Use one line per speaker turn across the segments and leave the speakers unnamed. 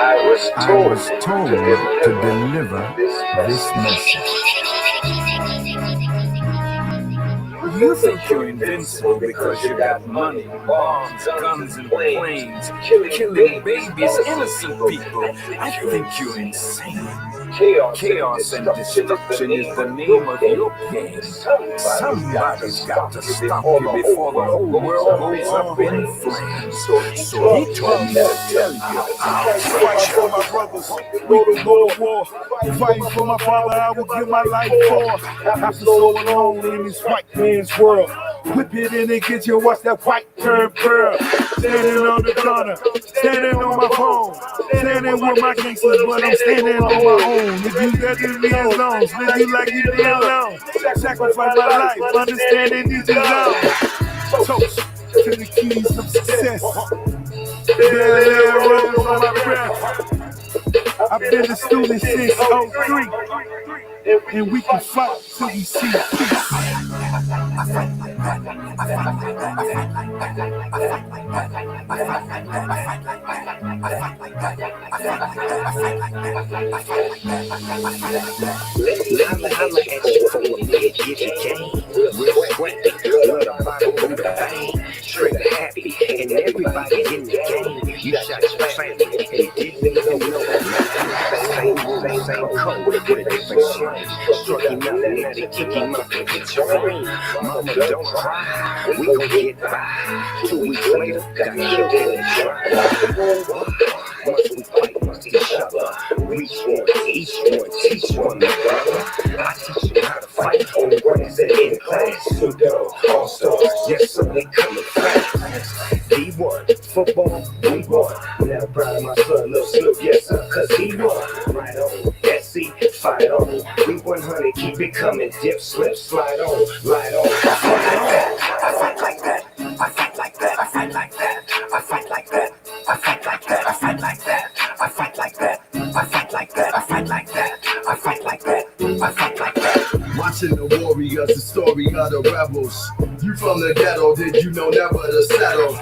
I was told to deliver this message. You think you're invincible because you got money, bombs, guns, and planes, killing babies, innocent people. I think you're insane. Chaos and destruction is the name of your game. Somebody's got to stop you before the whole world goes up in flames. So he told me to tell you, I'll
Fight for my brothers, we can go to war. Fighting for my father, I will give my life for. After so long in this white man's world, whip it in the kitchen, watch that white turn pearl. Standing on the corner, standing on my phone, standing with my gangsters, but I'm standing on my own. If you got to be alone, live you like you be alone. Sacrifice my life, understanding these is all. Toast to the keys of success. Yeah, roses on my breath. I've been a student since '03, and we can fight till we see peace.
Holla at you for a minute if you can. Real scrappy, love the bottom of the bang. Trigger happy, and everybody in the game. You shot your family, and didn't even know it. Same code with a different shade. Struck him out, and now they kick him out and get your ring. Mama, don't cry, we gon' get by. 2 weeks later, got killed in the drive. Once we fight with each other, reach one, each one, teach one, brother. I teach you how to fight on the ones that in class. So go, all stars, yes sir, they coming fast. D1, football, we won. Now proud of my son, Lil Snoop, yes sir, cause he won. Right on, SC, fight on. We 100, keep it coming, dip, slip, slide on, light on. I fight like that, I fight like that, I fight like that, I fight like that, I fight like that, I fight like that, I fight like that, I fight like that, I fight like that, I fight like that, I fight like that.
Watching the warriors, the story of the rebels. You from the ghetto, did you know never to settle?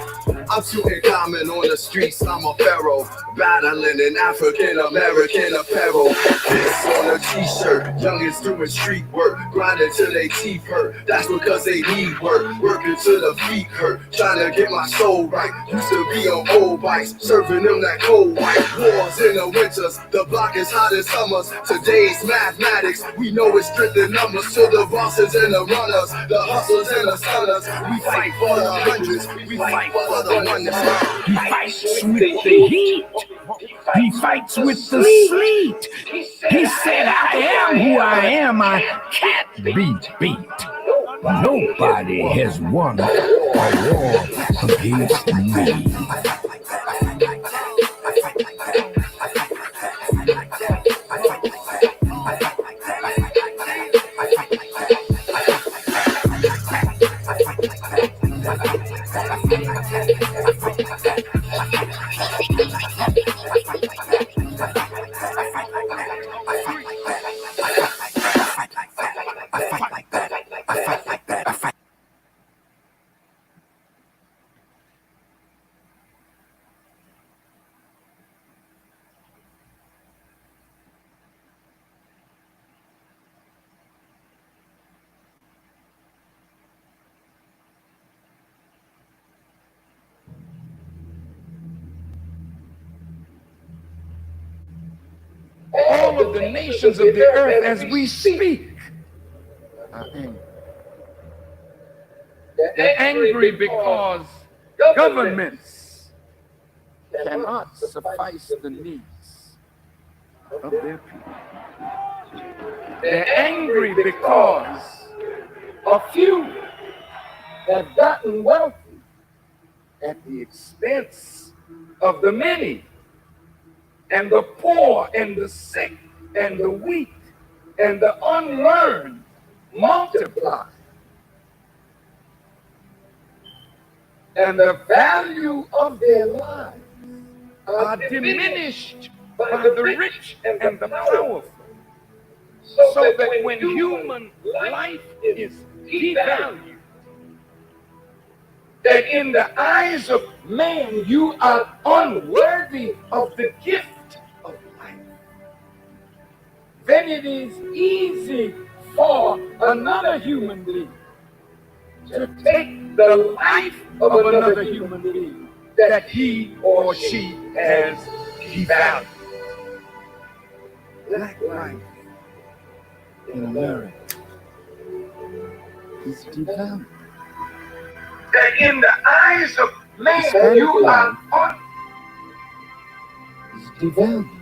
I'm shooting common on the streets, I'm a pharaoh. Battling in African-American apparel. This on a t-shirt, youngins doing street work. Grinding till they teeth hurt, that's because they need work. Working till the feet hurt, trying to get my soul right. Used to be on old bikes, serving them that cold white. Wars in the winters, the block is hot in summers. Today's mathematics, we know it's strength in numbers. To the bosses and the runners, the hustlers and the stunners. We fight for the hundreds, we fight for the oneness.
He fights with the heat. He fights with the sleet. He said, I am who I am. I can't be beat. Nobody has won a war against me. All of the nations of the earth as we speak are angry. They're angry because governments cannot suffice the needs of their people. They're angry because a few have gotten wealthy at the expense of the many. And the poor and the sick and the weak and the unlearned multiply. And the value of their lives are diminished by the rich and the powerful. So that when human life is devalued, that in the eyes of man you are unworthy of the gift then it is easy for another human being to take the life of another human being that he or she has devalued. Black life in America is devalued. That in the eyes of man, you are is devalued.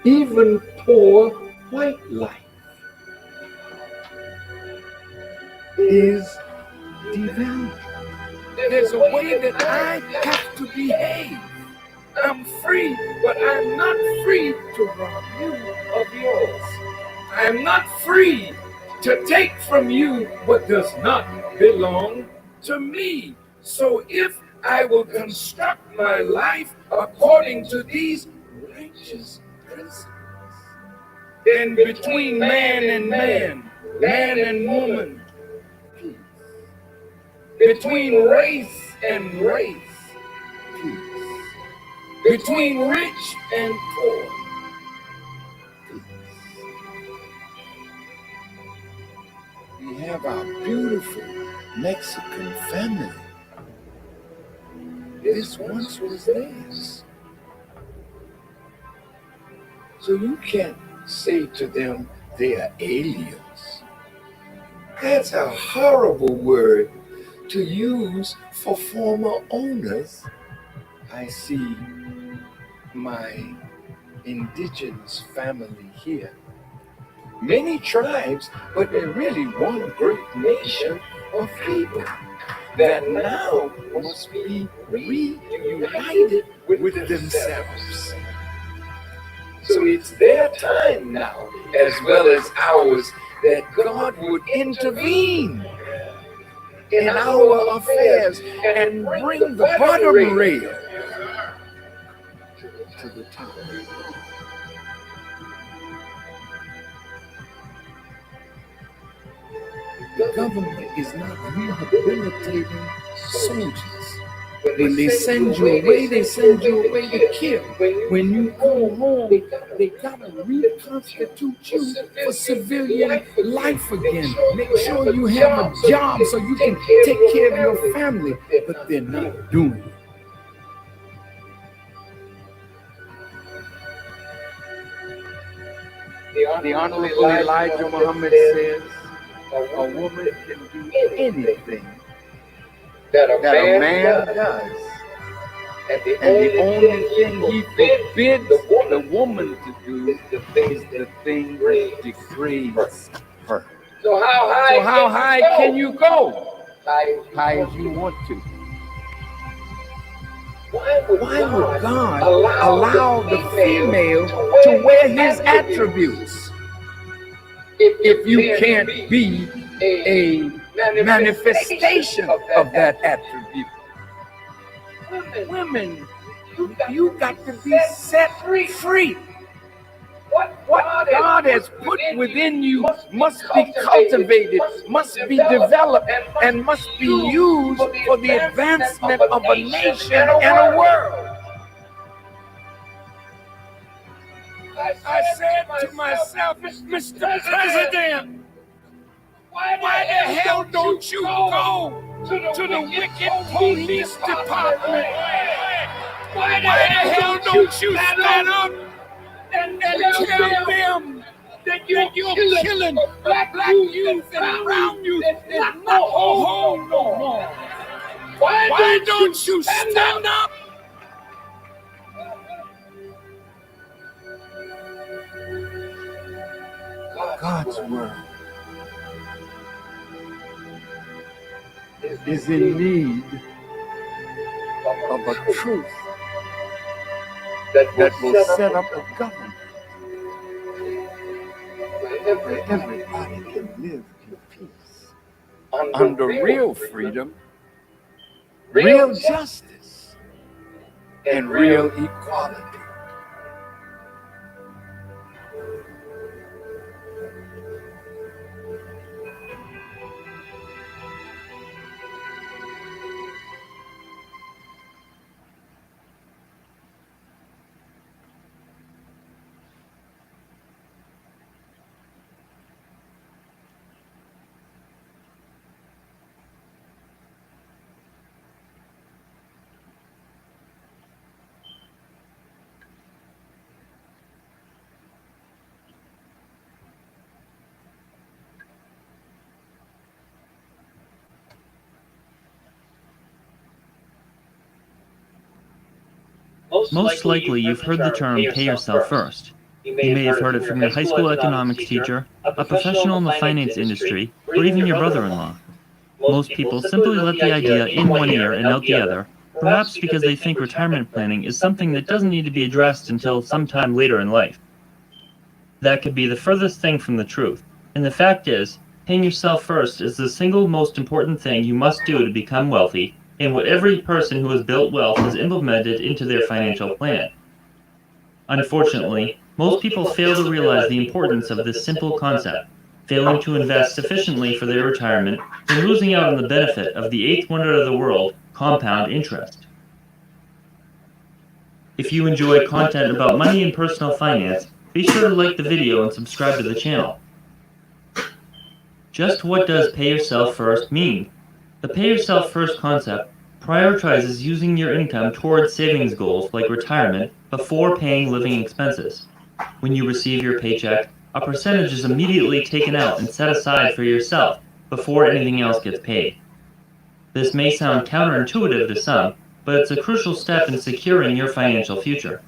Even poor white life is devalued. There's a way that I have to behave. I'm free, but I'm not free to rob you of yours. I'm not free to take from you what does not belong to me. So if I will construct my life according to these righteous principles, then between man and man, man and woman, peace. Between race and race, peace. Between rich and poor, peace. We have our beautiful Mexican family. This once was theirs. So you can't say to them they are aliens. That's a horrible word to use for former owners. I see my indigenous family here. Many tribes, but they're really one great nation of people that now must be reunited with themselves. So it's their time now, as well as ours, that God would intervene in our affairs and bring the bottom rail to the top. The government is not rehabilitating soldiers. When they send you away, they send you away to kill. When you go home, they gotta reconstitute you for civilian life again. Make sure you have a job so you can take care of your family. But they're not doing it. The Honorable Elijah Muhammad says, a woman can do anything that a man does. And the only thing he forbids the woman to do is the thing that degrades her. So how high can you go? High as you want to. Why would God allow the female to wear his attributes if you can't be a manifestation of that attribute? Women, you got to be set free. What God has put within you must be cultivated, must be developed, and must be used for the advancement of a nation and a world. I said to myself, Mr. President, why the hell don't you go to the wicked police department? Why the hell don't you stand up and tell them that you're killing black youth and brown youth? There's not no home no more. Why don't you stand up? God's word is in need of a truth that will set up a government where everybody can live in peace, under real freedom, real justice, and real equality.
Most likely you've heard the term pay yourself first. You may have heard it from your high school economics teacher, a professional in the finance industry, or even your brother-in-law. Most people simply let the idea in one ear and out the other, perhaps because they think retirement planning is something that doesn't need to be addressed until sometime later in life. That could be the furthest thing from the truth, and the fact is, paying yourself first is the single most important thing you must do to become wealthy, and what every person who has built wealth has implemented into their financial plan. Unfortunately, most people fail to realize the importance of this simple concept, failing to invest sufficiently for their retirement and losing out on the benefit of the eighth wonder of the world, compound interest. If you enjoy content about money and personal finance, be sure to like the video and subscribe to the channel. Just what does pay yourself first mean? The pay yourself first concept prioritizes using your income towards savings goals like retirement before paying living expenses. When you receive your paycheck, a percentage is immediately taken out and set aside for yourself before anything else gets paid. This may sound counterintuitive to some, but it's a crucial step in securing your financial future.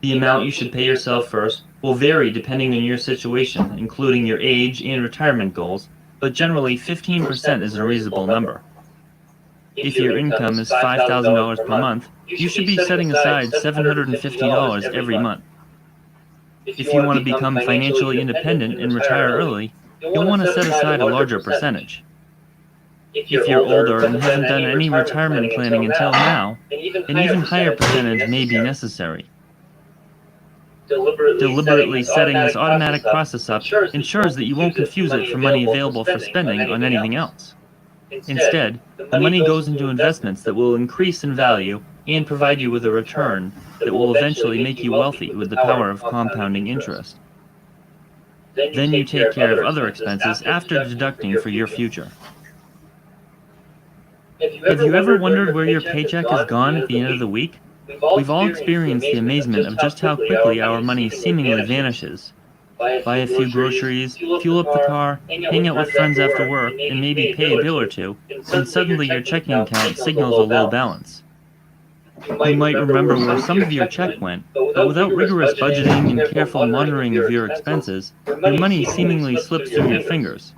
The amount you should pay yourself first will vary depending on your situation, including your age and retirement goals, but generally 15% is a reasonable number. If your income is $5,000 per month, you should be setting aside $750 every month. If you want to become financially independent and retire early, you'll want to set aside a larger percentage. If you're older and haven't done any retirement planning until now, an even higher percentage may be necessary. Deliberately setting this automatic process up ensures that you won't confuse it for money available for spending on anything else. Instead, the money goes into investments that will increase in value and provide you with a return that will eventually make you wealthy with the power of compounding interest. Then you take care of other expenses after deducting for your future. Have you ever wondered where your paycheck has gone at the end of the week? We've all experienced the amazement of just how quickly our money seemingly vanishes. Buy a few groceries, fuel up the car, hang out with friends after work, and maybe pay a bill or two, and suddenly your checking account signals a low balance. You might remember where some of your check went, but without rigorous budgeting and careful monitoring of your expenses, your money seemingly slips through your fingers.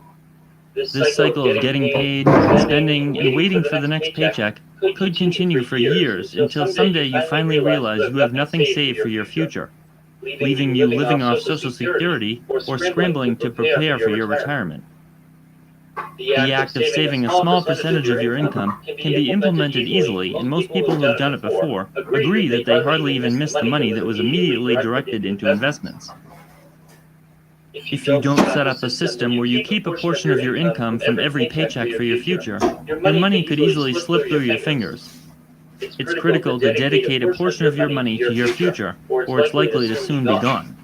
This cycle of getting paid, spending, and waiting for the next paycheck could continue for years until someday you finally realize you have nothing saved for your future, leaving you living off Social Security or scrambling to prepare for your retirement. The act of saving a small percentage of your income can be implemented easily, and most people who have done it before agree that they hardly even miss the money that was immediately directed into investments. If you don't set up a system where you keep a portion of your income from every paycheck for your future, your money could easily slip through your fingers. It's critical to dedicate a portion of your money to your future, or it's likely to soon be gone.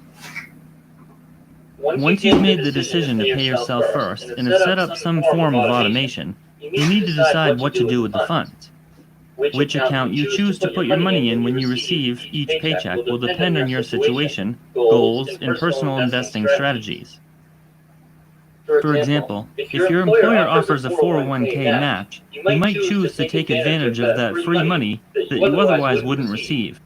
Once you've made the decision to pay yourself first and have set up some form of automation, you need to decide what to do with the funds. Which account you choose to put your money in when you receive each paycheck will depend on your situation, goals, and personal investing strategies. For example, if your employer offers a 401k match, you might choose to take advantage of that free money that you otherwise wouldn't receive.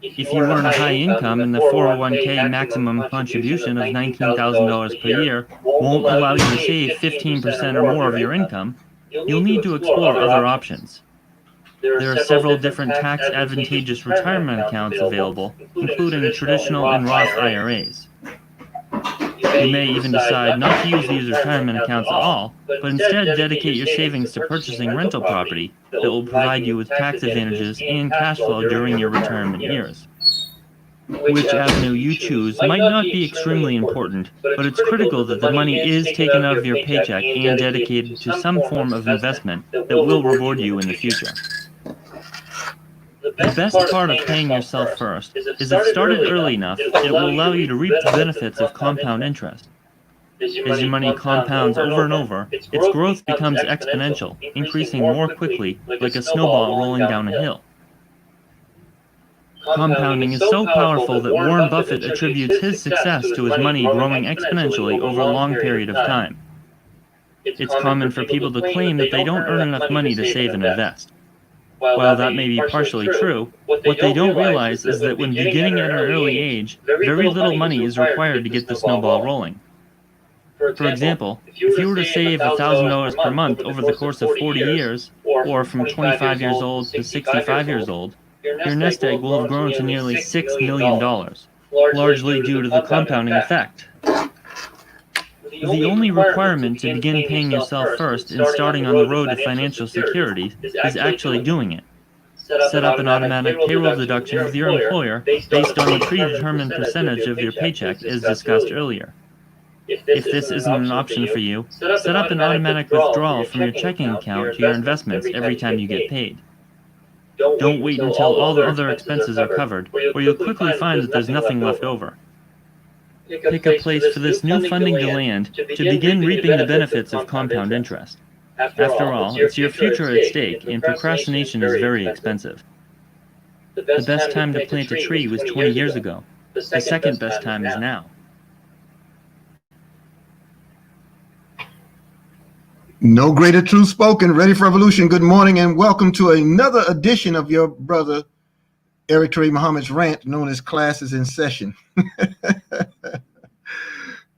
If you earn a high income and the 401k maximum contribution of $19,000 per year won't allow you to save 15% or more of your income, you'll need to explore other options. There are several different tax-advantageous retirement accounts available, including traditional and Roth IRAs. You may even decide not to use these retirement accounts at all, but instead dedicate your savings to purchasing rental property that will provide you with tax advantages and cash flow during your retirement years. Which avenue you choose might not be extremely important, but it's critical that the money is taken out of your paycheck and dedicated to some form of investment that will reward you in the future. The best part of paying yourself first is if started early enough, it will allow you to reap the benefits of compound interest. As your money compounds over and over, its growth becomes exponential, increasing more quickly, like a snowball rolling down a hill. Compounding is so powerful that Warren Buffett attributes his success to his money growing exponentially over a long period of time. It's common for people to claim that they don't earn enough money to save and invest. While that may be partially true, what they don't realize is that when beginning at an early age, very little money is required to get the snowball rolling. For example, if you were to save $1,000 per month over the course of 40 years, or from 25 years old to 65 years old, your nest egg will have grown to nearly $6 million, largely due to the compounding effect. The only requirement to begin paying yourself first and starting on the road to financial security is actually doing it. Set up an automatic payroll deduction with your employer based on the predetermined percentage of your paycheck as discussed earlier. If this isn't an option for you, set up an automatic withdrawal from your checking account to your investments every time you get paid. Don't wait until all the other expenses are covered, or you'll quickly find that there's nothing left over. Pick a place for this new funding to land to begin reaping the benefits of compound interest. After all, it's your future at stake, and procrastination is very expensive. The best time to plant a tree was 20 years ago. The second best time is now.
No greater truth spoken. Ready for revolution. Good morning and welcome to another edition of your brother Eric Tariq Muhammad's rant, known as Classes in Session.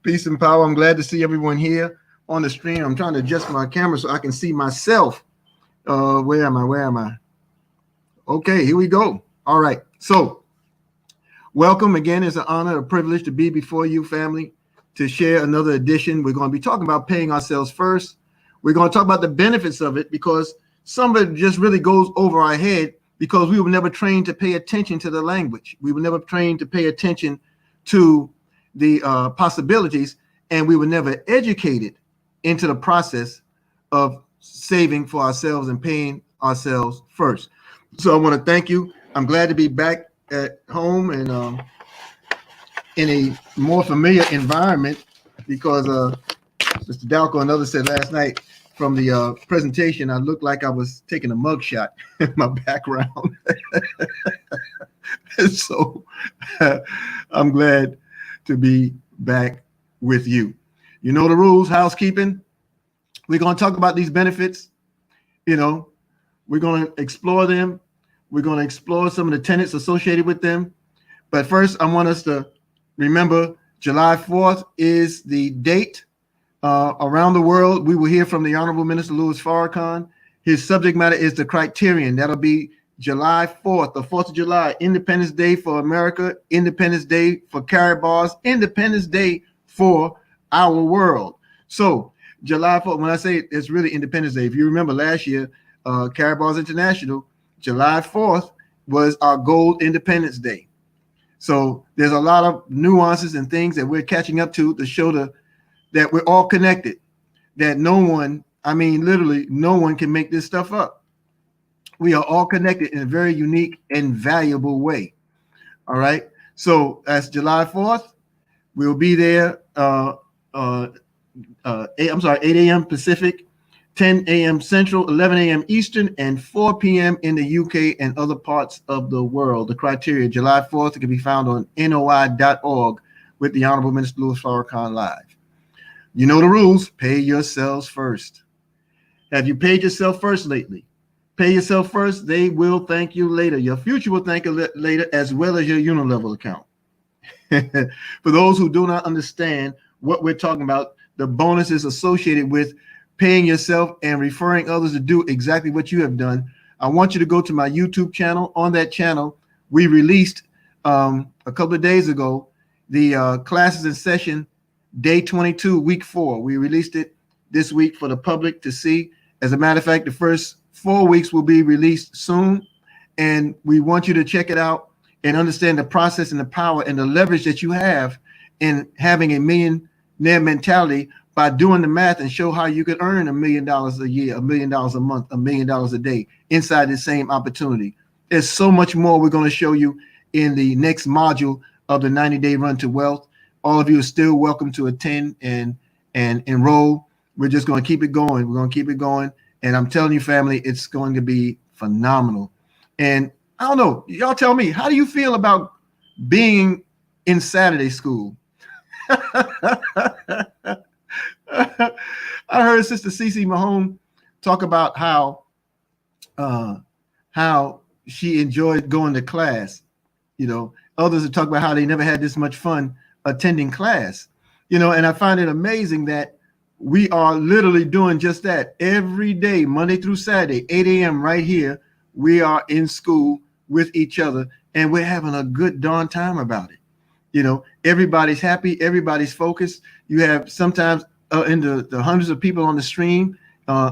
Peace and power. I'm glad to see everyone here on the stream. I'm trying to adjust my camera so I can see myself. Where am I? Okay, here we go. All right. So welcome again. It's an honor, a privilege to be before you, family, to share another edition. We're going to be talking about paying ourselves first. We're going to talk about the benefits of it because some of it just really goes over our head because we were never trained to pay attention to the language. We were never trained to pay attention to the possibilities, and we were never educated into the process of saving for ourselves and paying ourselves first. So I want to thank you. I'm glad to be back at home and in a more familiar environment because Mr. Dalco and others said last night from the presentation, I looked like I was taking a mugshot in my background. So I'm glad to be back with you. You know the rules, housekeeping. We're going to talk about these benefits. You know, we're going to explore them. We're going to explore some of the tenets associated with them. But first, I want us to remember July 4th is the date. Around the world, we will hear from the Honorable Minister Louis Farrakhan. His subject matter is the criterion. That'll be July 4th, the 4th of July, Independence Day for America, Independence Day for Carabaos, Independence Day for our world. So July 4th, when I say it's really Independence Day, if you remember last year, Carabaos International, July 4th was our Gold Independence Day. So there's a lot of nuances and things that we're catching up to show that we're all connected, that no one, I mean, literally no one can make this stuff up. We are all connected in a very unique and valuable way. All right. So that's July 4th. We'll be there. 8 a.m. Pacific, 10 a.m. Central, 11 a.m. Eastern, and 4 p.m. in the UK and other parts of the world. The criteria, July 4th, it can be found on NOI.org with the Honorable Minister Louis Farrakhan live. You know the rules. Pay yourselves first. Have you paid yourself first lately? Pay yourself first. They will thank you later. Your future will thank you later, as well as your Unilevel account. For those who do not understand what we're talking about, the bonuses associated with paying yourself and referring others to do exactly what you have done, I want you to go to my YouTube channel. On that channel, we released a couple of days ago the Classes in Session Day 22, Week 4. We released it this week for the public to see. As a matter of fact, the first 4 weeks will be released soon, and we want you to check it out and understand the process and the power and the leverage that you have in having a millionaire mentality by doing the math and show how you could earn $1 million a year, $1 million a month, $1 million a day inside the same opportunity. There's so much more we're going to show you in the next module of the 90-day run to wealth. All of you are still welcome to attend and enroll. We're just going to keep it going. We're going to keep it going. And I'm telling you, family, it's going to be phenomenal. And I don't know, y'all tell me, how do you feel about being in Saturday school? I heard Sister Cece Mahone talk about how how she enjoyed going to class. You know, others have talked about how they never had this much fun attending class. You know, and I find it amazing that we are literally doing just that every day, Monday through Saturday, 8 a.m. right here. We are in school with each other, and we're having a good darn time about it. You know, everybody's happy, everybody's focused. You have sometimes in the hundreds of people on the stream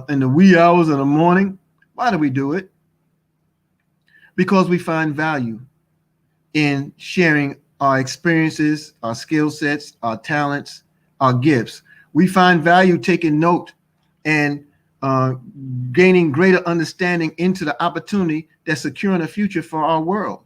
in the wee hours of the morning. Why do we do it? Because we find value in sharing our experiences, our skill sets, our talents, our gifts. We find value taking note and gaining greater understanding into the opportunity that's securing a future for our world.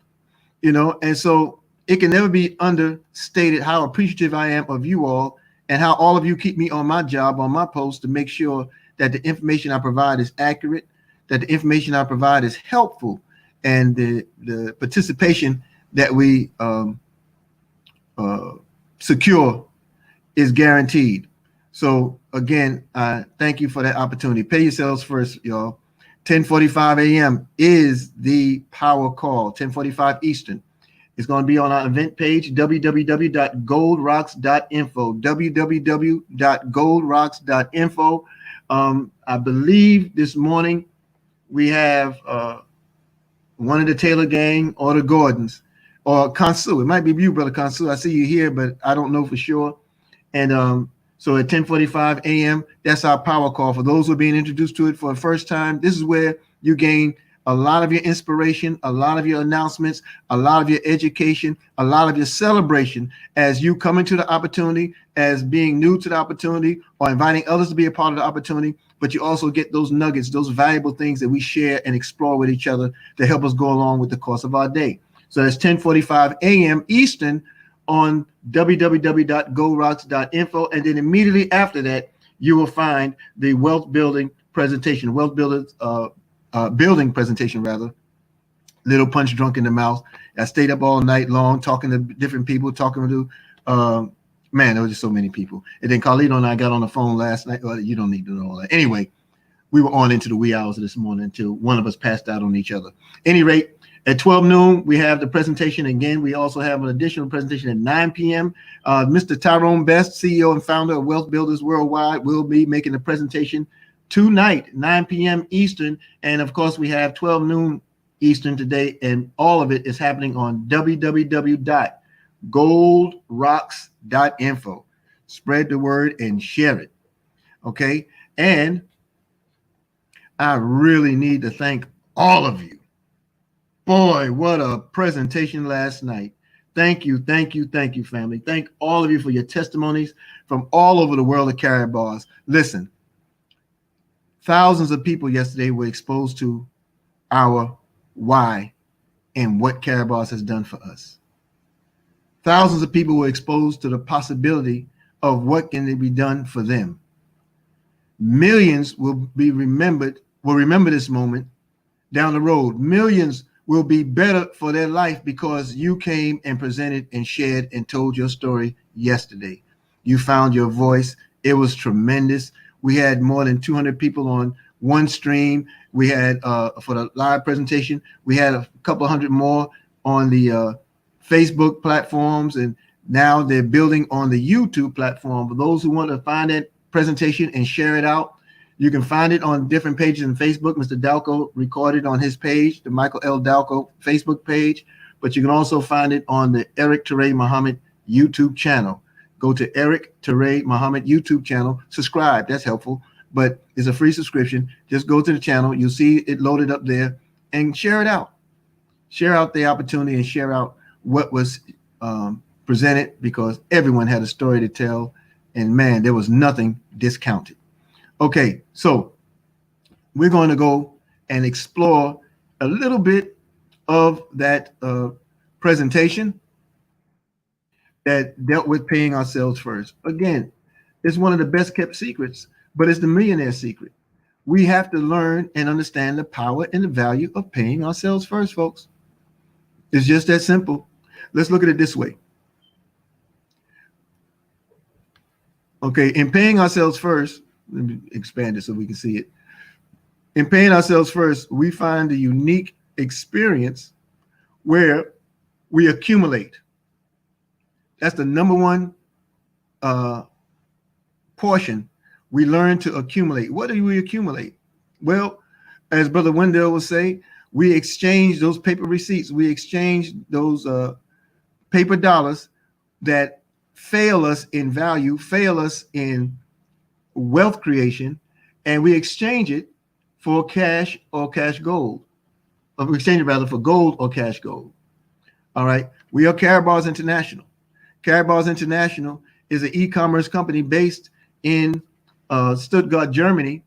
You know, and so it can never be understated how appreciative I am of you all and how all of you keep me on my job, on my post, to make sure that the information I provide is accurate, that the information I provide is helpful, and the participation that we secure is guaranteed. So again, thank you for that opportunity. Pay yourselves first, y'all. 10:45 a.m. is the power call, 10:45 Eastern. It's going to be on our event page, www.goldrocks.info, www.goldrocks.info. I believe this morning we have one of the Taylor gang or the Gordons or Consu. It might be you, Brother Consu. I see you here, but I don't know for sure. And so at 10:45 a.m., that's our power call. For those who are being introduced to it for the first time, this is where you gain a lot of your inspiration, a lot of your announcements, a lot of your education, a lot of your celebration as you come into the opportunity, as being new to the opportunity, or inviting others to be a part of the opportunity. But you also get those nuggets, those valuable things that we share and explore with each other to help us go along with the course of our day. So that's 10:45 a.m. Eastern on www.goldrocks.info. And then immediately after that, you will find the wealth building presentation, building presentation rather. Little punch drunk in the mouth. I stayed up all night long talking to different people, talking to man, there was just so many people. And then Carlito and I got on the phone last night. Well, you don't need to know all that. Anyway, we were on into the wee hours of this morning until one of us passed out on each other. Any rate, at 12 noon, we have the presentation again. We also have an additional presentation at 9 p.m. Mr. Tyrone Best, CEO and founder of Wealth Builders Worldwide, will be making the presentation tonight, 9 p.m. Eastern. And of course, we have 12 noon Eastern today, and all of it is happening on www.goldrocks.info. Spread the word and share it. Okay. And I really need to thank all of you. Boy, what a presentation last night. Thank you, thank you, thank you, family. Thank all of you for your testimonies from all over the world of Karatbars. Listen, thousands of people yesterday were exposed to our why and what Karatbars has done for us. Thousands of people were exposed to the possibility of what can be done for them. Millions will remember this moment down the road. Millions will be better for their life because you came and presented and shared and told your story yesterday. You found your voice. It was tremendous. We had more than 200 people on one stream. We had, for the live presentation, we had a couple hundred more on the Facebook platforms, and now they're building on the YouTube platform. For those who want to find that presentation and share it out, you can find it on different pages in Facebook. Mr. Dalco recorded on his page, the Michael L. Dalco Facebook page, but you can also find it on the Eric Teray Muhammad YouTube channel. Go to Eric Teray Muhammad YouTube channel, subscribe. That's helpful, but it's a free subscription. Just go to the channel. You'll see it loaded up there and share it out. Share out the opportunity and share out what was presented, because everyone had a story to tell, and man, there was nothing discounted. Okay, so we're going to go and explore a little bit of that presentation that dealt with paying ourselves first. Again, it's one of the best kept secrets, but it's the millionaire secret. We have to learn and understand the power and the value of paying ourselves first, folks. It's just that simple. Let's look at it this way. Okay, in paying ourselves first, let me expand it so we can see it. In paying ourselves first, we find the unique experience where we accumulate. That's the number one portion. We learn to accumulate. What do we accumulate? Well, as Brother Wendell will say, we exchange those paper receipts. We exchange those paper dollars that fail us in value, fail us in wealth creation, and we exchange it for cash or cash gold. Or we exchange it rather for gold or cash gold. All right. We are Carabars International. Carabars International is an e-commerce company based in Stuttgart, Germany,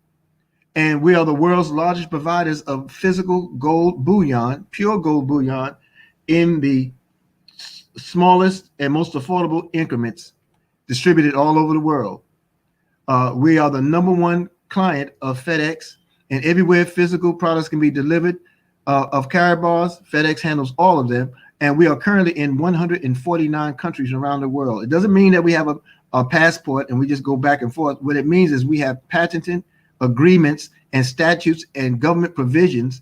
and we are the world's largest providers of physical gold bullion, pure gold bullion, in the smallest and most affordable increments, distributed all over the world. We are the number one client of FedEx, and everywhere physical products can be delivered of Carabars, FedEx handles all of them, and we are currently in 149 countries around the world. It doesn't mean that we have a passport and we just go back and forth. What it means is we have patented agreements and statutes and government provisions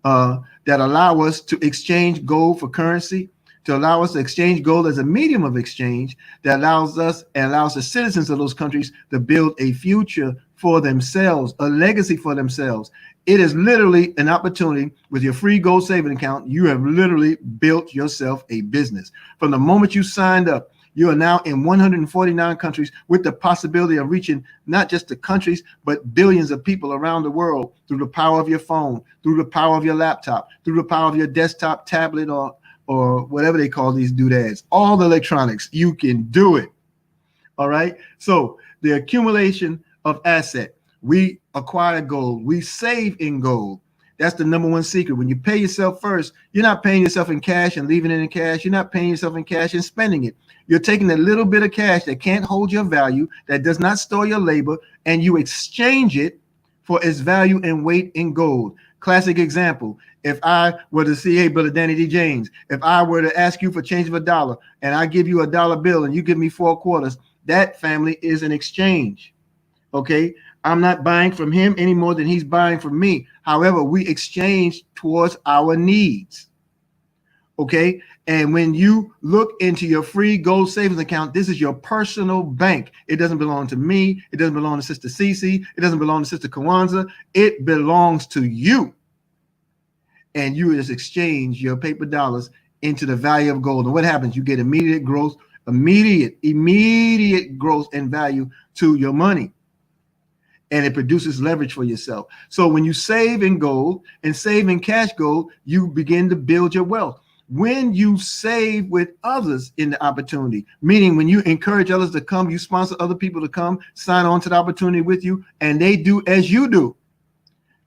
that allow us to exchange gold for currency, to allow us to exchange gold as a medium of exchange that allows us and allows the citizens of those countries to build a future for themselves, a legacy for themselves. It is literally an opportunity. With your free gold saving account, you have literally built yourself a business. From the moment you signed up, you are now in 149 countries with the possibility of reaching not just the countries, but billions of people around the world through the power of your phone, through the power of your laptop, through the power of your desktop, tablet, or whatever they call these doodads. All the electronics, you can do it. All right. So the accumulation of asset. We acquire gold. We save in gold. That's the number one secret. When you pay yourself first, you're not paying yourself in cash and leaving it in cash. You're not paying yourself in cash and spending it. You're taking a little bit of cash that can't hold your value, that does not store your labor, and you exchange it for its value and weight in gold. Classic example. If I were to see, hey, Brother Danny D. James, if I were to ask you for change of $1 and I give you a dollar bill and you give me 4 quarters, that, family, is an exchange. Okay. I'm not buying from him any more than he's buying from me. However, we exchange towards our needs. Okay. And when you look into your free gold savings account, this is your personal bank. It doesn't belong to me. It doesn't belong to Sister Cece. It doesn't belong to Sister Kwanzaa. It belongs to you. And you just exchange your paper dollars into the value of gold. And what happens? You get immediate growth, immediate growth and value to your money. And it produces leverage for yourself. So when you save in gold and save in cash gold, you begin to build your wealth. When you save with others in the opportunity, meaning when you encourage others to come, you sponsor other people to come, sign on to the opportunity with you, and they do as you do,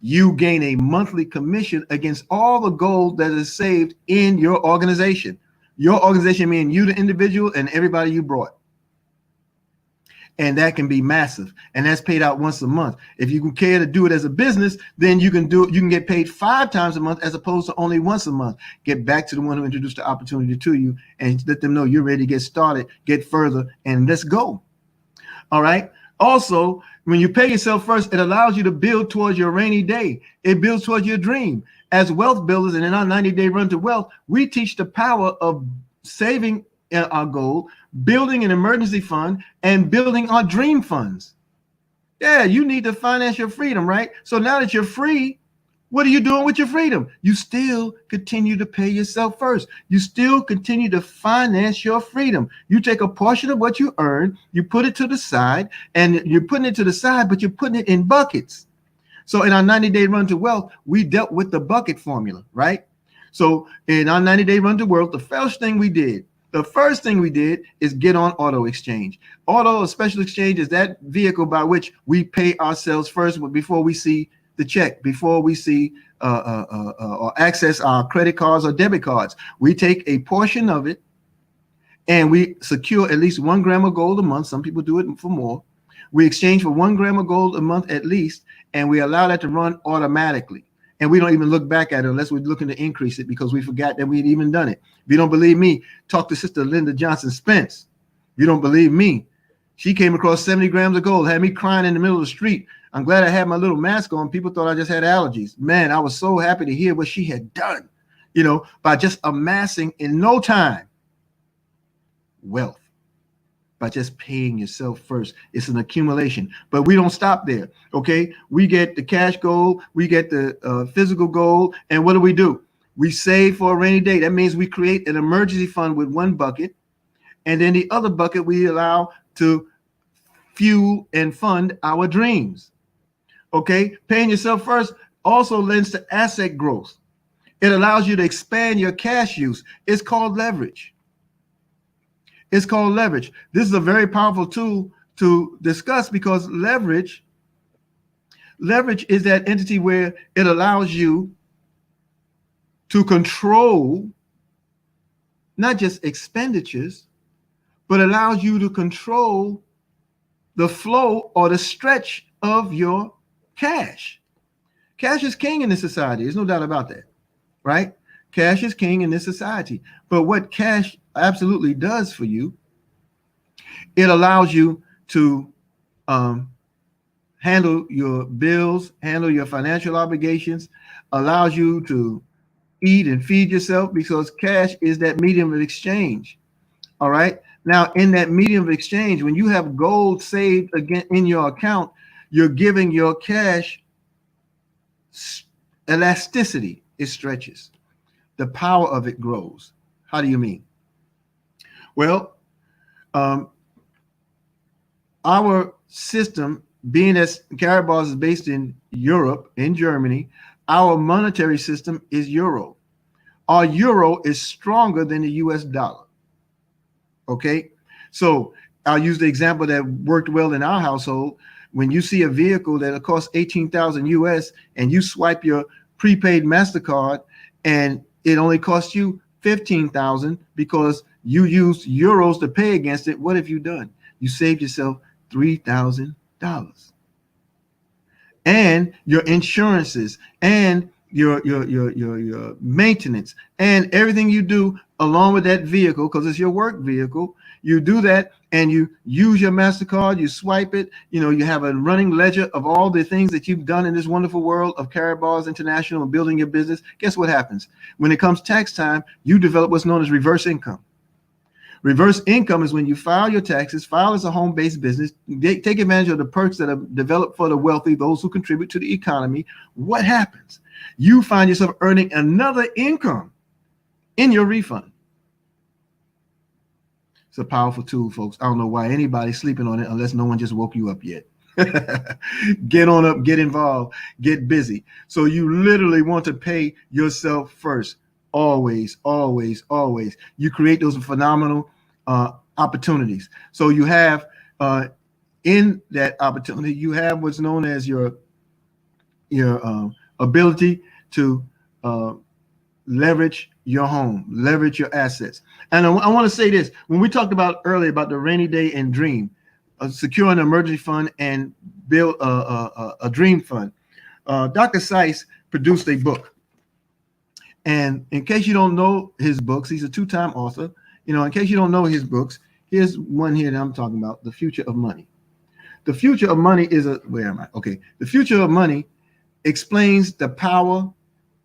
you gain a monthly commission against all the gold that is saved in your organization. Your organization meaning you, the individual, and everybody you brought. And that can be massive. And that's paid out once a month. If you can care to do it as a business, then you can get paid 5 times a month as opposed to only once a month. Get back to the one who introduced the opportunity to you and let them know you're ready to get started, get further, and let's go. All right. Also, when you pay yourself first, it allows you to build towards your rainy day. It builds towards your dream. As wealth builders, and in our 90-day run to wealth, we teach the power of saving our goal, building an emergency fund, and building our dream funds. Yeah, you need to finance your freedom, right? So now that you're free, what are you doing with your freedom? You still continue to pay yourself first. You still continue to finance your freedom. You take a portion of what you earn, you put it to the side, and you're putting it to the side, but you're putting it in buckets. So in our 90-day run to wealth, we dealt with the bucket formula, right? So in our 90-day run to wealth, the first thing we did is get on auto exchange. Auto special exchange is that vehicle by which we pay ourselves first before we see the check, before we see or access our credit cards or debit cards. We take a portion of it and we secure at least 1 gram of gold a month. Some people do it for more. We exchange for 1 gram of gold a month at least, and we allow that to run automatically. And we don't even look back at it unless we're looking to increase it because we forgot that we'd even done it. If you don't believe me, talk to Sister Linda Johnson Spence. If you don't believe me, she came across 70 grams of gold, had me crying in the middle of the street. I'm glad I had my little mask on. People thought I just had allergies. Man, I was so happy to hear what she had done, by just amassing in no time wealth, by just paying yourself first. It's an accumulation, but we don't stop there. Okay. We get the cash goal, we get the physical goal. And what do? We save for a rainy day. That means we create an emergency fund with one bucket, and then the other bucket we allow to fuel and fund our dreams. Okay. Paying yourself first also lends to asset growth. It allows you to expand your cash use. It's called leverage. It's called leverage. This is a very powerful tool to discuss, because leverage is that entity where it allows you to control not just expenditures, but allows you to control the flow or the stretch of your cash. Cash is king in this society. There's no doubt about that, right? Cash is king in this society. But what cash absolutely does for you, it allows you to handle your bills, handle your financial obligations, allows you to eat and feed yourself, because cash is that medium of exchange. All right. Now, in that medium of exchange, when you have gold saved again in your account, you're giving your cash elasticity. It stretches. The power of it grows. How do you mean? Well, our system, being as Carabal's is based in Europe, in Germany, our monetary system is euro. Our euro is stronger than the US dollar. Okay, so I'll use the example that worked well in our household. When you see a vehicle that costs 18,000 US and you swipe your prepaid MasterCard and it only costs you 15,000 because you used euros to pay against it, what have you done? You saved yourself $3,000. And your insurances and your maintenance and everything you do along with that vehicle, because it's your work vehicle, you do that and you use your MasterCard, you swipe it, you have a running ledger of all the things that you've done in this wonderful world of Carabal's International and building your business. Guess what happens? When it comes tax time, you develop what's known as reverse income. Reverse income is when you file your taxes, file as a home-based business, take advantage of the perks that are developed for the wealthy, those who contribute to the economy. What happens? You find yourself earning another income in your refund. It's a powerful tool, folks. I don't know why anybody's sleeping on it unless no one just woke you up yet. Get on up, get involved, get busy. So you literally want to pay yourself first. Always, always, always. You create those phenomenal opportunities. So you have in that opportunity, you have what's known as your ability to leverage your home, leverage your assets. And I want to say this: when we talked about earlier about the rainy day and dream, secure an emergency fund and build a dream fund, Dr. Seiss produced a book. And in case you don't know his books, he's a two-time author. In case you don't know his books, here's one here that I'm talking about: The Future of Money. The Future of Money is where am I? Okay. The Future of Money explains the power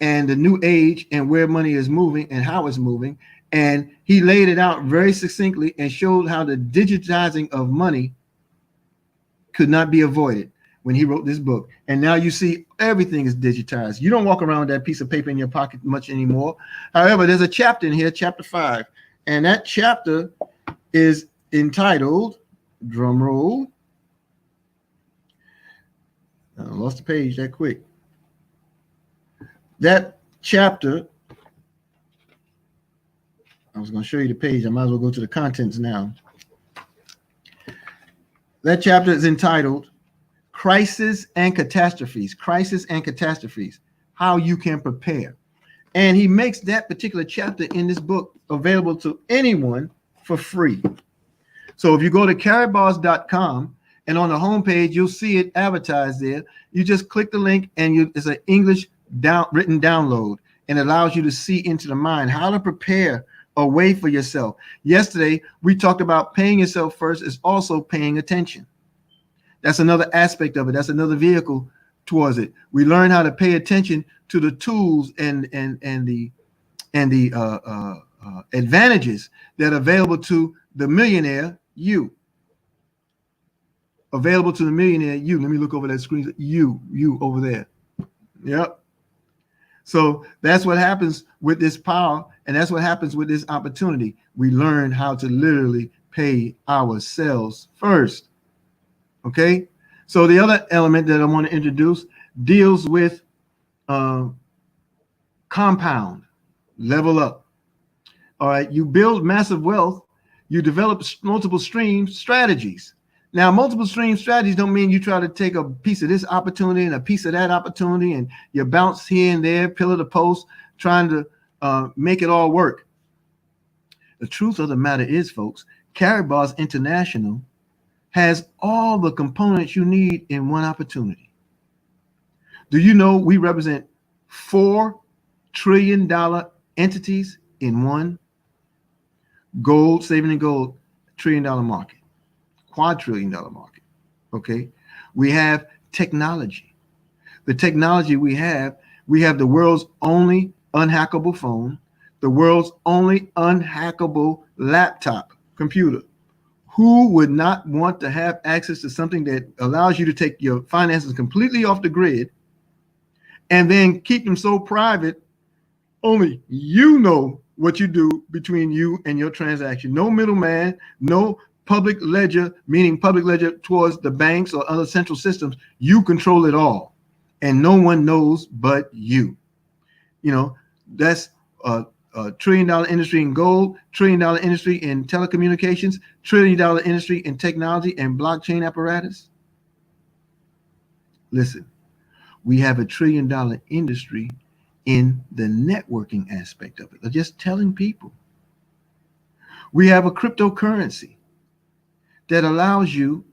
and the new age and where money is moving and how it's moving. And he laid it out very succinctly and showed how the digitizing of money could not be avoided when he wrote this book. And now you see everything is digitized. You don't walk around with that piece of paper in your pocket much anymore. However, there's a chapter in here, chapter 5, and that chapter is entitled, drum roll, I lost the page that quick. That chapter, I was going to show you the page. I might as well go to the contents now. That chapter is entitled Crisis and Catastrophes. Crisis and Catastrophes, how you can prepare. And he makes that particular chapter in this book available to anyone for free. So if you go to caribars.com and on the homepage, you'll see it advertised there. You just click the link and it's an English written download, and it allows you to see into the mind how to prepare a way for yourself. Yesterday, we talked about paying yourself first is also paying attention. That's another aspect of it. That's another vehicle towards it. We learn how to pay attention to the tools and the advantages that are available to the millionaire you. Available to the millionaire you. Let me look over that screen. You over there. Yep. So that's what happens with this power, and that's what happens with this opportunity. We learn how to literally pay ourselves first. Okay. So the other element that I want to introduce deals with compound, level up. All right. You build massive wealth. You develop multiple stream strategies. Now, multiple stream strategies don't mean you try to take a piece of this opportunity and a piece of that opportunity, and you bounce here and there, pillar to post, trying to make it all work. The truth of the matter is, folks, Karatbars International has all the components you need in one opportunity. Do you know we represent $4 trillion entities in one? Gold, saving in gold, $1 trillion market. Quadrillion-dollar market. Okay. We have technology. The technology we have the world's only unhackable phone, the world's only unhackable laptop computer. Who would not want to have access to something that allows you to take your finances completely off the grid and then keep them so private, only you know what you do between you and your transaction? No middleman, no public ledger, meaning public ledger towards the banks or other central systems. You control it all, and no one knows but you. You know, that's a $1 trillion industry in gold, $1 trillion industry in telecommunications, $1 trillion industry in technology and blockchain apparatus. Listen, we have $1 trillion industry in the networking aspect of it. Just telling people. We have a cryptocurrency that allows you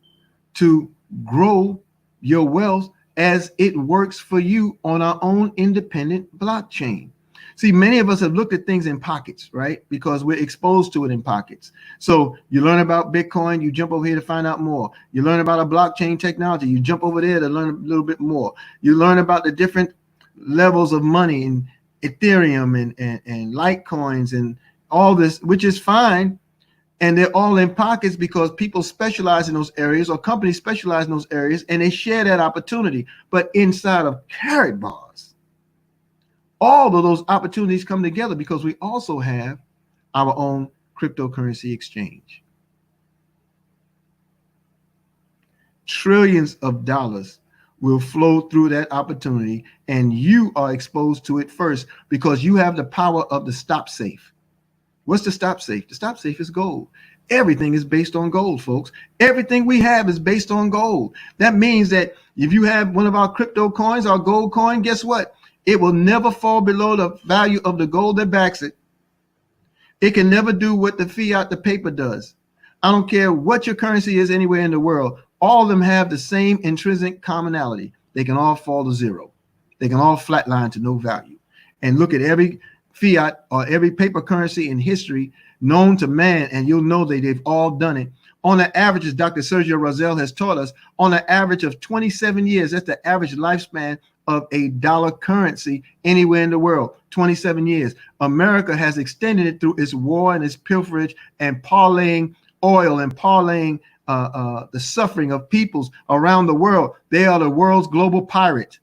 to grow your wealth as it works for you on our own independent blockchain. See, many of us have looked at things in pockets, right? Because we're exposed to it in pockets. So you learn about Bitcoin, you jump over here to find out more. You learn about a blockchain technology, you jump over there to learn a little bit more. You learn about the different levels of money in Ethereum and Litecoins and all this, which is fine. And they're all in pockets because people specialize in those areas or companies specialize in those areas and they share that opportunity. But inside of Karatbars, all of those opportunities come together because we also have our own cryptocurrency exchange. Trillions of dollars will flow through that opportunity, and you are exposed to it first because you have the power of the stop safe. What's the stop safe? The stop safe is gold. Everything is based on gold, folks. Everything we have is based on gold. That means that if you have one of our crypto coins, our gold coin, guess what? It will never fall below the value of the gold that backs it. It can never do what the fiat, the paper does. I don't care what your currency is anywhere in the world. All of them have the same intrinsic commonality. They can all fall to zero. They can all flatline to no value. And look at every fiat or every paper currency in history known to man, and you'll know that they've all done it. On an average, as Dr. Sergio Rosell has taught us, on an average of 27 years, that's the average lifespan of a dollar currency anywhere in the world, 27 years. America has extended it through its war and its pilferage and parlaying oil and parlaying the suffering of peoples around the world. They are the world's global pirate.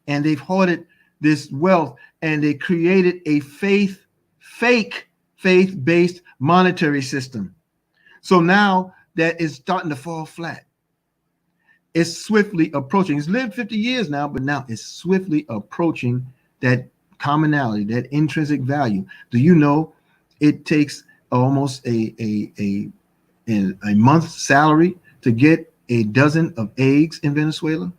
And they've hoarded this wealth, and they created a fake faith-based monetary system. So now that is starting to fall flat. It's swiftly approaching. It's lived 50 years now, but now it's swiftly approaching that commonality, that intrinsic value. Do you know it takes almost a month's salary to get a dozen of eggs in Venezuela?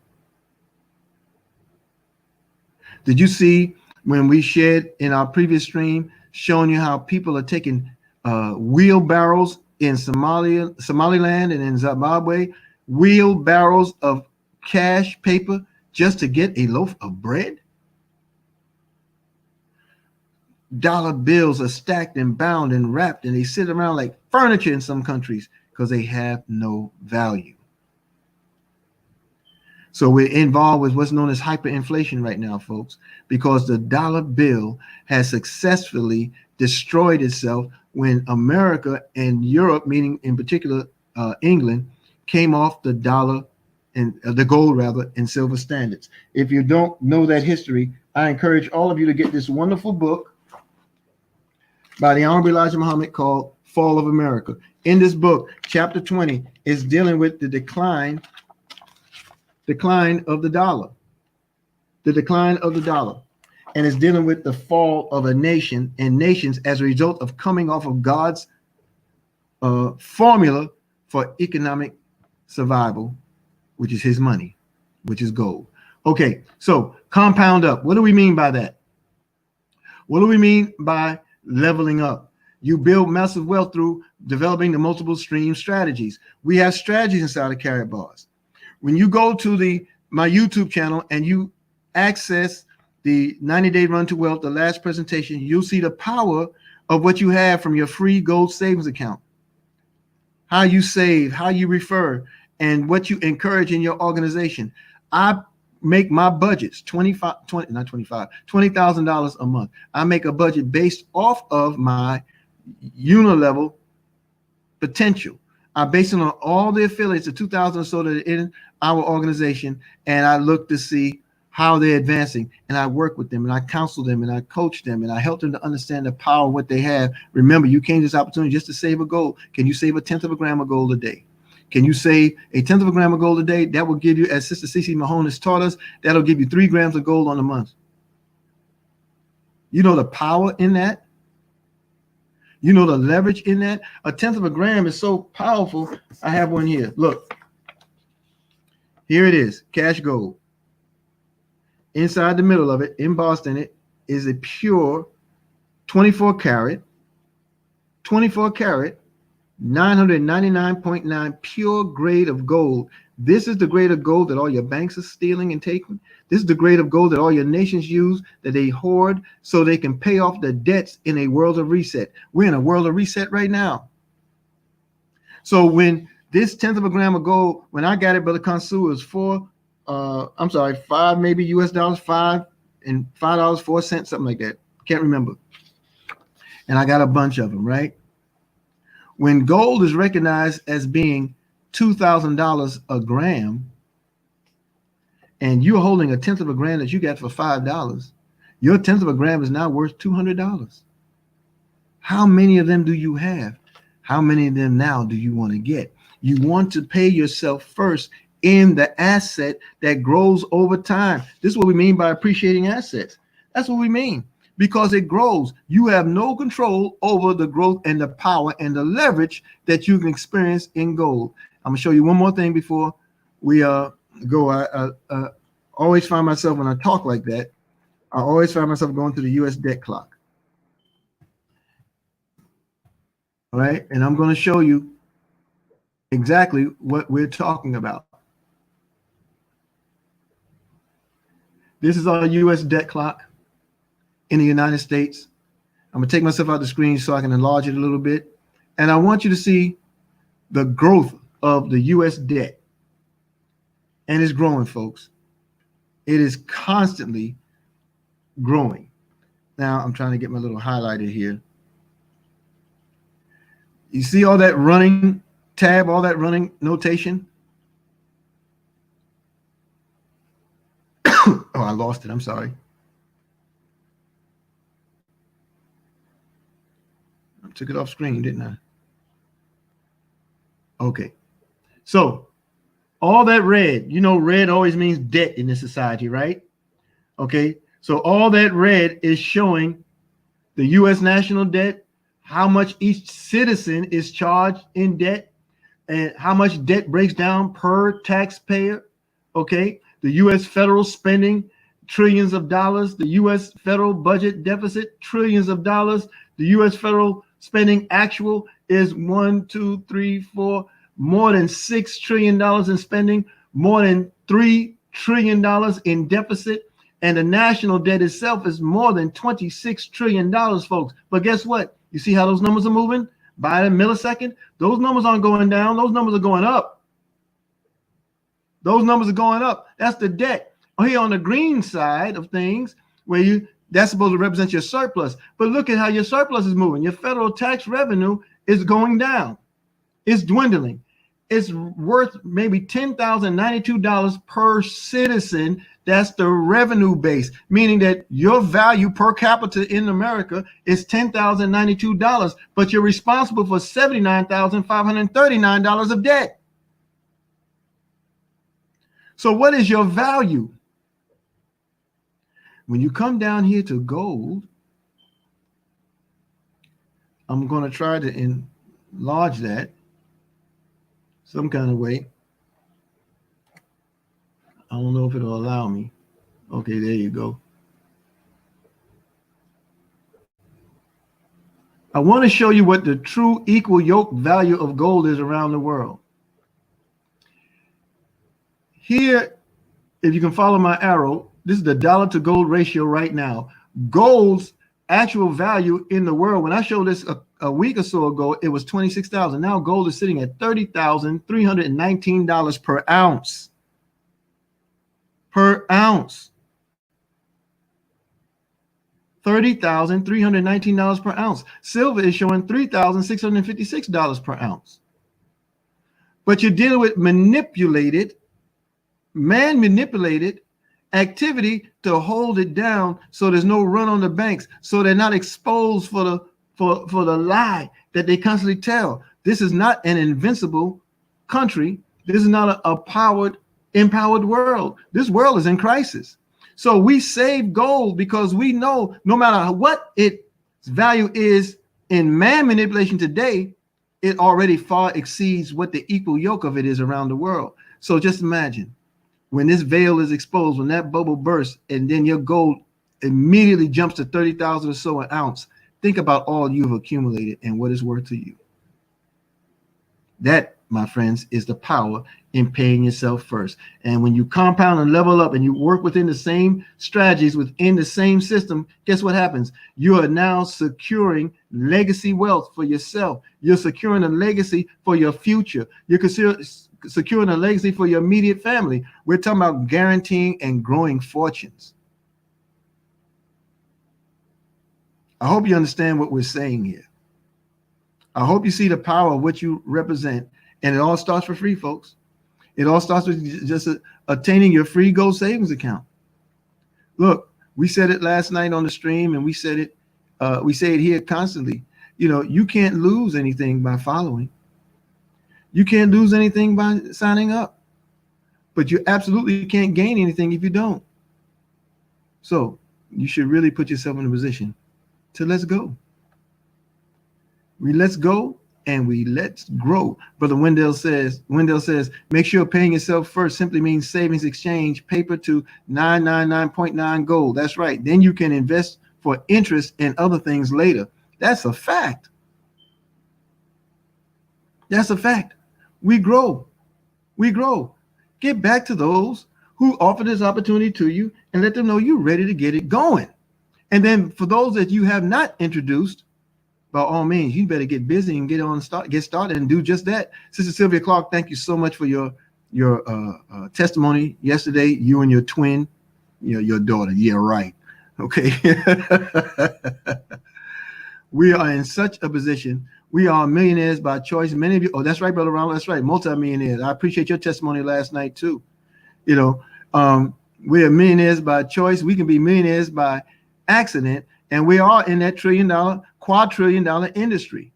Did you see when we shared in our previous stream, showing you how people are taking wheelbarrows in Somaliland and in Zimbabwe, wheelbarrows of cash paper just to get a loaf of bread? Dollar bills are stacked and bound and wrapped, and they sit around like furniture in some countries because they have no value. So we're involved with what's known as hyperinflation right now, folks, because the dollar bill has successfully destroyed itself when America and Europe, meaning in particular England, came off the dollar and the gold rather and silver standards. If you don't know that history, I encourage all of you to get this wonderful book by the Honorable Elijah Muhammad called Fall of America. In this book, chapter 20 is dealing with the decline of the dollar, and it's dealing with the fall of a nation and nations as a result of coming off of God's formula for economic survival, which is his money, which is gold. Okay, so compound up. What do we mean by that? What do we mean by leveling up? You build massive wealth through developing the multiple stream strategies. We have strategies inside of Carrot Bars. When you go to my YouTube channel and you access the 90-day run to wealth, the last presentation, you'll see the power of what you have from your free gold savings account. How you save, how you refer, and what you encourage in your organization. I make my budgets $20,000 a month. I make a budget based off of my unilevel potential. I base it on all the affiliates, the 2,000 or so that are in our organization, and I look to see how they're advancing, and I work with them, and I counsel them, and I coach them, and I help them to understand the power of what they have. Remember, you came to this opportunity just to save a gold. Can you save 1/10 of a gram of gold a day? Can you save 1/10 of a gram of gold a day? That will give you, as Sister Cece Mahone has taught us, that'll give you 3 grams of gold on a month. You know the power in that? You know the leverage in that? 1/10 of a gram is so powerful. I have one here. Look. Here it is, cash gold. Inside the middle of it, embossed in it, is a pure 24 karat, 999.9 pure grade of gold. This is the grade of gold that all your banks are stealing and taking. This is the grade of gold that all your nations use, that they hoard so they can pay off their debts in a world of reset. We're in a world of reset right now. So when this 1/10 of a gram of gold, when I got it, Brother Kansu, was $5 maybe US dollars, $5.04, something like that. Can't remember. And I got a bunch of them, right? When gold is recognized as being $2,000 a gram, and you're holding 1/10 of a gram that you got for $5, your 1/10 of a gram is now worth $200. How many of them do you have? How many of them now do you want to get? You want to pay yourself first in the asset that grows over time. This is what we mean by appreciating assets. That's what we mean, because it grows. You have no control over the growth and the power and the leverage that you can experience in gold. I'm gonna show you one more thing before we go. I always find myself, when I talk like that, I always find myself going to the US debt clock. All right, and I'm going to show you exactly what we're talking about. This is our US debt clock in the United States. I'm going to take myself out the screen so I can enlarge it a little bit. And I want you to see the growth of the US debt. And it's growing, folks. It is constantly growing. Now I'm trying to get my little highlighter here. You see all that running tab, all that running notation? Oh, I lost it. I'm sorry. I took it off screen, didn't I? Okay. So all that red, you know, red always means debt in this society, right? Okay. So all that red is showing the U.S. national debt, how much each citizen is charged in debt, and how much debt breaks down per taxpayer. Okay. The U.S. federal spending, trillions of dollars. The U.S. federal budget deficit, trillions of dollars. The U.S. federal spending actual is more than $6 trillion in spending, more than $3 trillion in deficit. And the national debt itself is more than $26 trillion, folks. But guess what? You see how those numbers are moving by a millisecond? Those numbers aren't going down. Those numbers are going up. Those numbers are going up. That's the debt. Here on the green side of things, where that's supposed to represent your surplus. But look at how your surplus is moving. Your federal tax revenue is going down. It's dwindling. It's worth maybe $10,092 per citizen. That's the revenue base, meaning that your value per capita in America is $10,092, but you're responsible for $79,539 of debt. So what is your value? When you come down here to gold, I'm going to try to enlarge that some kind of way. I don't know if it'll allow me. Okay, there you go. I want to show you what the true equal yoke value of gold is around the world. Here, if you can follow my arrow, this is the dollar to gold ratio right now. Gold's actual value in the world, when I showed this a week or so ago, it was $26,000. Now gold is sitting at $30,319 per ounce. Per ounce. $30,319 per ounce. Silver is showing $3,656 per ounce. But you're dealing with man-manipulated activity to hold it down, so there's no run on the banks, so they're not exposed for the lie that they constantly tell. This is not an invincible country. This is not a empowered world. This world is in crisis. So we save gold because we know no matter what its value is in man manipulation today, it already far exceeds what the equal yoke of it is around the world. So just imagine when this veil is exposed, when that bubble bursts, and then your gold immediately jumps to 30,000 or so an ounce. Think about all you've accumulated and what it's worth to you. That, my friends, is the power in paying yourself first. And when you compound and level up and you work within the same strategies, within the same system, guess what happens? You are now securing legacy wealth for yourself. You're securing a legacy for your future. You're securing a legacy for your immediate family. We're talking about guaranteeing and growing fortunes. I hope you understand what we're saying here. I hope you see the power of what you represent. And it all starts for free, folks. It all starts with just attaining your free gold savings account. Look, we said it last night on the stream, and we say it here constantly. You know, you can't lose anything by following. You can't lose anything by signing up, but you absolutely can't gain anything if you don't. So you should really put yourself in a position to let's go. We let's go and we let's grow. Brother Wendell says, make sure paying yourself first simply means savings exchange paper to 999.9 gold. That's right. Then you can invest for interest and other things later. That's a fact. That's a fact. We grow. We grow. Get back to those who offer this opportunity to you and let them know you're ready to get it going. And then for those that you have not introduced, by all means, you better get busy and get started and do just that. Sister Sylvia Clark, thank you so much for your testimony yesterday. You and your twin, your daughter. Yeah, right. Okay. We are in such a position. We are millionaires by choice. Many of you, oh, that's right, Brother Ronald. That's right. Multi-millionaires. I appreciate your testimony last night too. We are millionaires by choice. We can be millionaires by accident. And we are in that quadrillion-dollar industry.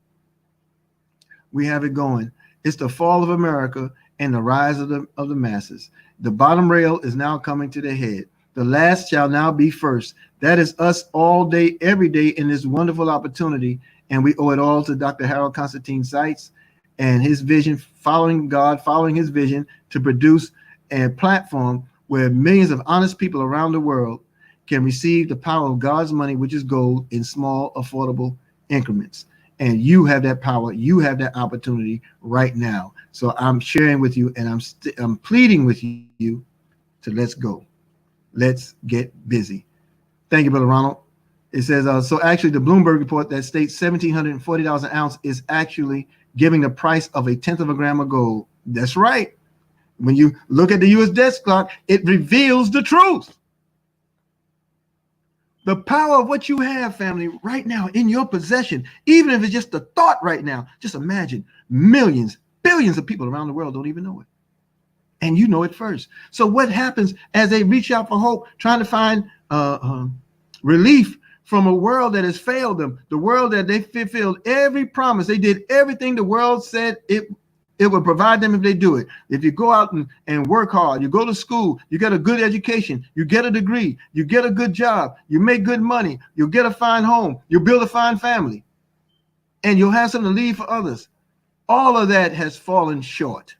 We have it going. It's the fall of America and the rise of the masses. The bottom rail is now coming to the head. The last shall now be first. That is us all day, every day in this wonderful opportunity. And we owe it all to Dr. Harold Constantine Seitz and his vision, following God, following his vision to produce a platform where millions of honest people around the world can receive the power of God's money, which is gold, in small, affordable increments. And you have that power. You have that opportunity right now. So I'm sharing with you, and I'm pleading with you to let's go. Let's get busy. Thank you, Brother Ronald. It says, so actually the Bloomberg report that states $1,740 an ounce is actually giving the price of 1/10 of a gram of gold. That's right. When you look at the U.S. desk clock, it reveals the truth. The power of what you have, family, right now in your possession, even if it's just a thought right now, just imagine millions, billions of people around the world don't even know it. And you know it first. So what happens as they reach out for hope, trying to find relief from a world that has failed them, the world that they fulfilled every promise. They did everything the world said it would provide them if they do it. If you go out and work hard, you go to school, you get a good education, you get a degree, you get a good job, you make good money, you'll get a fine home, you'll build a fine family, and you'll have something to leave for others. All of that has fallen short.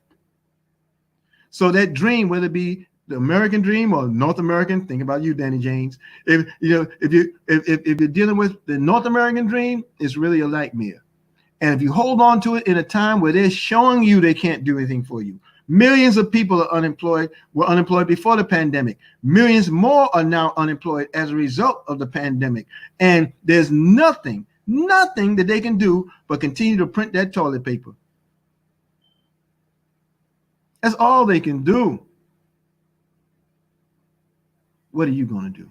So that dream, whether it be the American dream or North American, think about you, Danny James. If you're dealing with the North American dream, it's really a nightmare. And if you hold on to it in a time where they're showing you they can't do anything for you, millions of people are unemployed, were unemployed before the pandemic. Millions more are now unemployed as a result of the pandemic. And there's nothing that they can do but continue to print that toilet paper. That's all they can do. What are you going to do?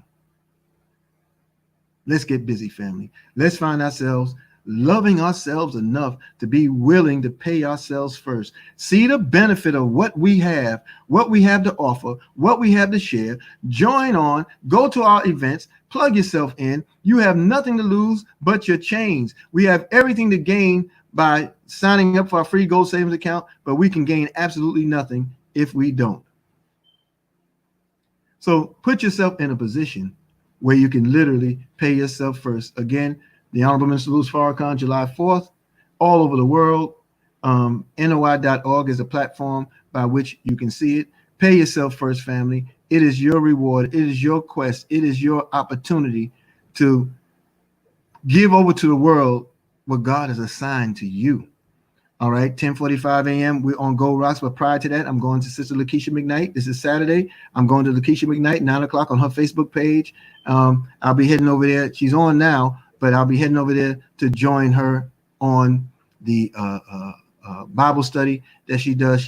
Let's get busy, family. Let's find ourselves loving ourselves enough to be willing to pay ourselves first. See the benefit of what we have to offer, what we have to share. Join on, go to our events, plug yourself in. You have nothing to lose but your chains. We have everything to gain by signing up for our free gold savings account, but we can gain absolutely nothing if we don't. So put yourself in a position where you can literally pay yourself first. Again, the Honorable Minister Louis Farrakhan, July 4th, all over the world. NOI.org is a platform by which you can see it. Pay yourself first, family. It is your reward. It is your quest. It is your opportunity to give over to the world what God has assigned to you. All right, 10:45 a.m. We're on Gold Rocks, but prior to that, I'm going to Sister Lakeisha McKnight. This is Saturday. I'm going to Lakeisha McKnight, 9 o'clock on her Facebook page. I'll be heading over there. She's on now, but I'll be heading over there to join her on the Bible study that she does.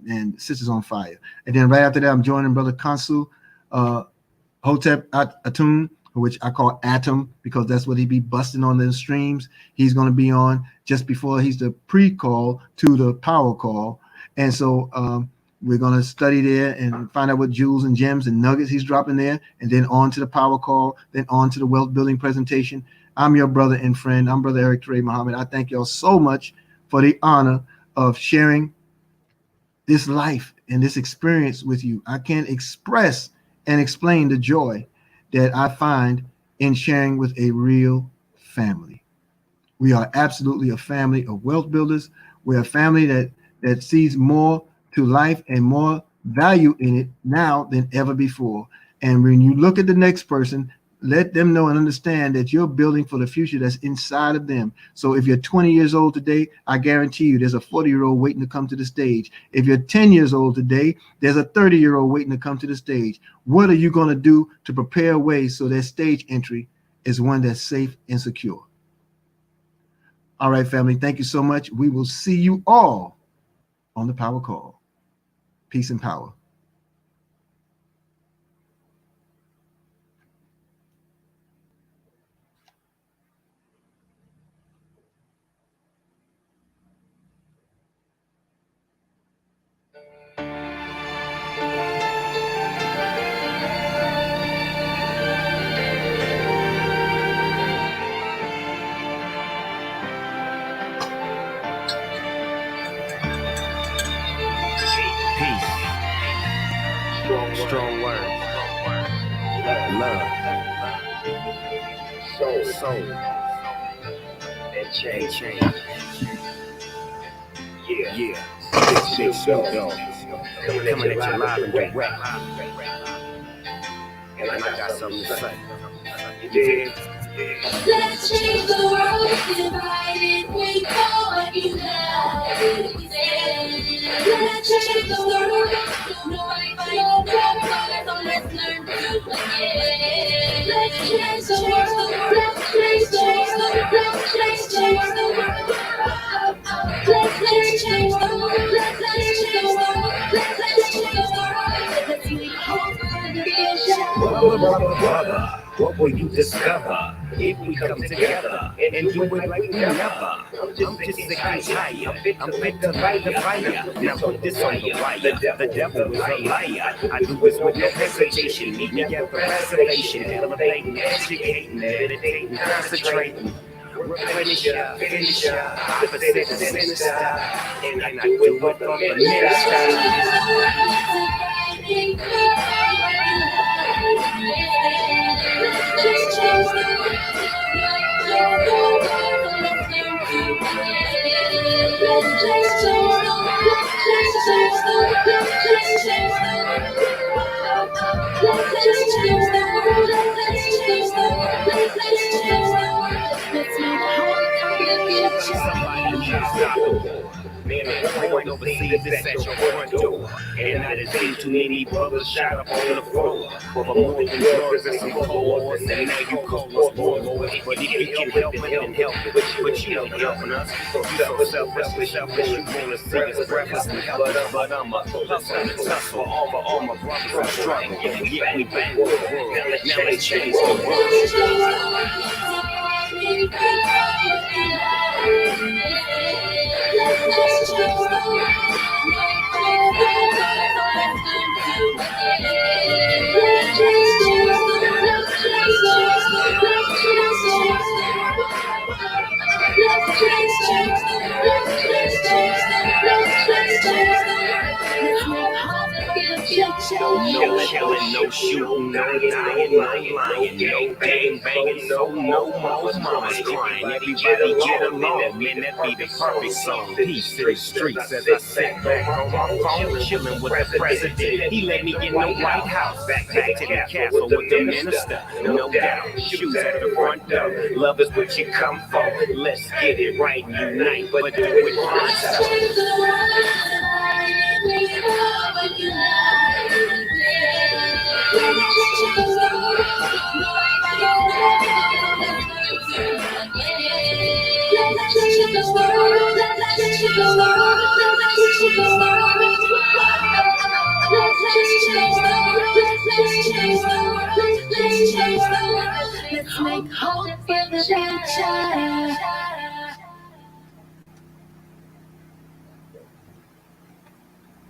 And Sisters on Fire. And then right after that, I'm joining Brother Kansu Hotep Atun, which I call Atom, because that's what he be busting on the streams. He's going to be on just before he's the pre-call to the power call. And so we're going to study there and find out what jewels and gems and nuggets he's dropping there, and then on to the power call, then on to the wealth building presentation. I'm your brother and friend. I'm Brother Eric Trey Muhammad. I thank y'all so much for the honor of sharing this life and this experience with you. I can't express and explain the joy that I find in sharing with a real family. We are absolutely a family of wealth builders. We're a family that sees more to life and more value in it now than ever before. And when you look at the next person, let them know and understand that you're building for the future that's inside of them. So if you're 20 years old today, I guarantee you there's a 40-year-old waiting to come to the stage. If you're 10 years old today, there's a 30-year-old waiting to come to the stage. What are you going to do to prepare a way so that stage entry is one that's safe and secure? All right, family, thank you so much. We will see you all on the power call. Peace and power.
Strong words. Love. Soul. And change. Yeah. Big Snoop Dogg. Coming at you live and direct. And I got something to say. You dig?
Let's change the world, divided we go united. Let's change the world, nobody so let's learn to play. Let's change the world, let's change the world, let's change the world. Let's change the world, let's change the world, let's
Brother, what will you discover if we come together and do it like we never? I'm just sick and tired. I'm fit to light the fire. Now put this on the wire. The devil is a liar. I do this with no hesitation. Meet me at the reservation. Elevating, educating, meditating, concentrating. Finisher, opposite sinister. And I do it from the minister. Somebody needs to stop the war. Man, I'm going overseas, it's at your front door. And I done seen too many brothers shot up on the floor. For more than drugs and some wars, and now you call us warlords. But if you can help it, then help it. But you ain't helping us. You so selfish, you wanna see us breakfast and help us. But I'm a hustle and tussle for all my brothers who struggle. Yeah, we bang with the world. Now let's change the world. No killing, no shooting, no dying, no lying, no gang banging, no more mamas crying. Everybody get along, man, that be the perfect song. Peace in the streets as I sit back on my phone, chilling with the president. He let me in the White House, back to the castle with the minister. No doubt, shoes at the front door. Love is what you come for. Let's get it right and unite, but do it
Let's make hope for the future.